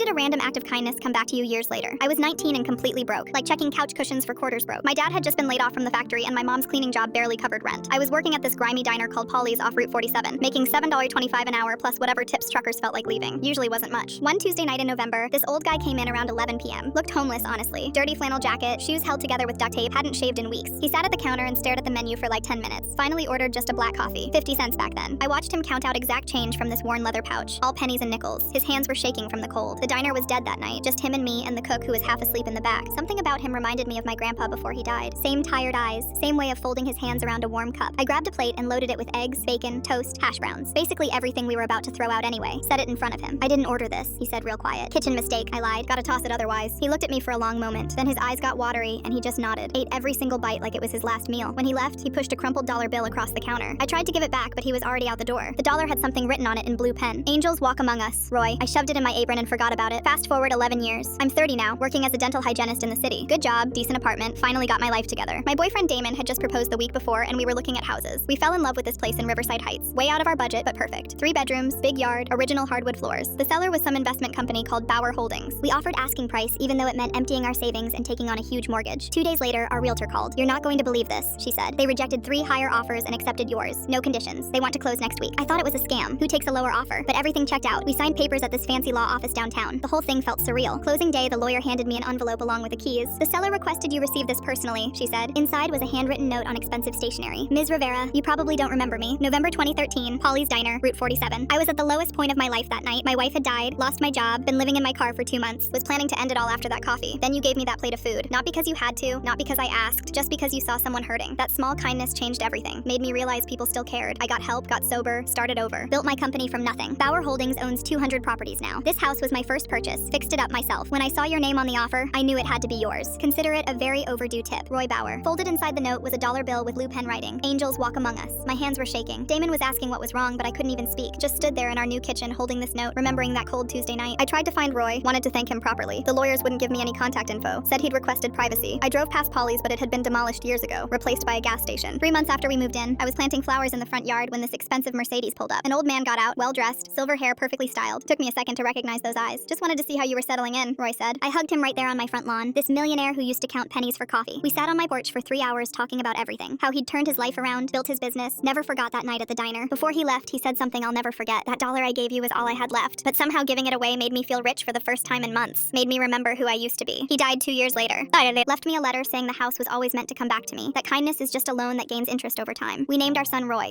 did a random act of kindness come back to you years later? I was 19 and completely broke, like checking couch cushions for quarters broke. My dad had just been laid off from the factory and my mom's cleaning job barely covered rent. I was working at this grimy diner called Polly's off Route 47, making $7.25 an hour plus whatever tips truckers felt like leaving. Usually wasn't much. One Tuesday night in November, this old guy came in around 11 p.m. Looked homeless, honestly. Dirty flannel jacket, shoes held together with duct tape, hadn't shaved in weeks. He sat at the counter and stared at the menu for like 10 minutes. Finally ordered just a black coffee. 50 cents back then. I watched him count out exact change from this worn leather pouch. All pennies and nickels. His hands were shaking from the cold. The diner was dead that night. Just him and me and the cook who was half asleep in the back. Something about him reminded me of my grandpa before he died. Same tired eyes. Same way of folding his hands around a warm cup. I grabbed a plate and loaded it with eggs, bacon, toast, hash browns. Basically everything we were about to throw out anyway. Set it in front of him. I didn't order this, he said real quiet. Kitchen mistake, I lied. Gotta toss it otherwise. He looked at me for a long moment. Then his eyes got watery and he just nodded. Ate every single bite like it was his last meal. When he left, he pushed a crumpled dollar bill across the counter. I tried to give it back, but he was already out the door. The dollar had something written on it in blue pen. Angels walk among us, Roy. I shoved it in my apron and forgot about it. Fast forward 11 years. I'm 30 now, working as a dental hygienist in the city. Good job, decent apartment, finally got my life together. My boyfriend Damon had just proposed the week before and we were looking at houses. We fell in love with this place in Riverside Heights. Way out of our budget, but perfect. 3 bedrooms, big yard, original hardwood floors. The seller was some investment company called Bauer Holdings. We offered asking price even though it meant emptying our savings and taking on a huge mortgage. 2 days later, our realtor called. You're not going to believe this, she said. They rejected 3 higher offers and accepted yours. No conditions. They want to close next week. I thought it was a scam. Who takes a lower offer? But everything checked out. We signed papers at this fancy law office downtown. The whole thing felt surreal. Closing day, the lawyer handed me an envelope along with the keys. The seller requested you receive this personally, she said. Inside was a handwritten note on expensive stationery. Ms. Rivera, you probably don't remember me. November 2013, Polly's Diner, Route 47. I was at the lowest point of my life that night. My wife had died, lost my job, been living in my car for 2 months, was planning to end it all after that coffee. Then you gave me that plate of food. Not because you had to, not because I asked, just because you saw someone hurting. That small kindness changed everything. Made me realize people still cared. I got help, got sober, started over. Built my company from nothing. Bauer Holdings owns 200 properties now. This house was my first purchase. Fixed it up myself. When I saw your name on the offer, I knew it had to be yours. Consider it a very overdue tip. Roy Bauer. Folded inside the note was a dollar bill with blue pen writing. Angels walk among us. My hands were shaking. Damon was asking what was wrong, but I couldn't even speak. Just stood there in our new kitchen holding this note, remembering that cold Tuesday night. I tried to find Roy, wanted to thank him properly. The lawyers wouldn't give me any contact info. Said he'd requested privacy. I drove past Polly's, but it had been demolished years ago, replaced by a gas station. 3 months after we moved in, I was planting flowers in the front yard when this expensive Mercedes pulled up. An old man got out, well-dressed, silver hair perfectly styled. Took me a second to recognize those eyes. Just wanted to see how you were settling in, Roy said. I hugged him right there on my front lawn, this millionaire who used to count pennies for coffee. We sat on my porch for 3 hours talking about everything. How he'd turned his life around, built his business, never forgot that night at the diner. Before he left, he said something I'll never forget. That dollar I gave you was all I had left. But somehow giving it away made me feel rich for the first time in months. Made me remember who I used to be. He died 2 years later. Left me a letter saying the house was always meant to come back to me. That kindness is just a loan that gains interest over time. We named our son Roy.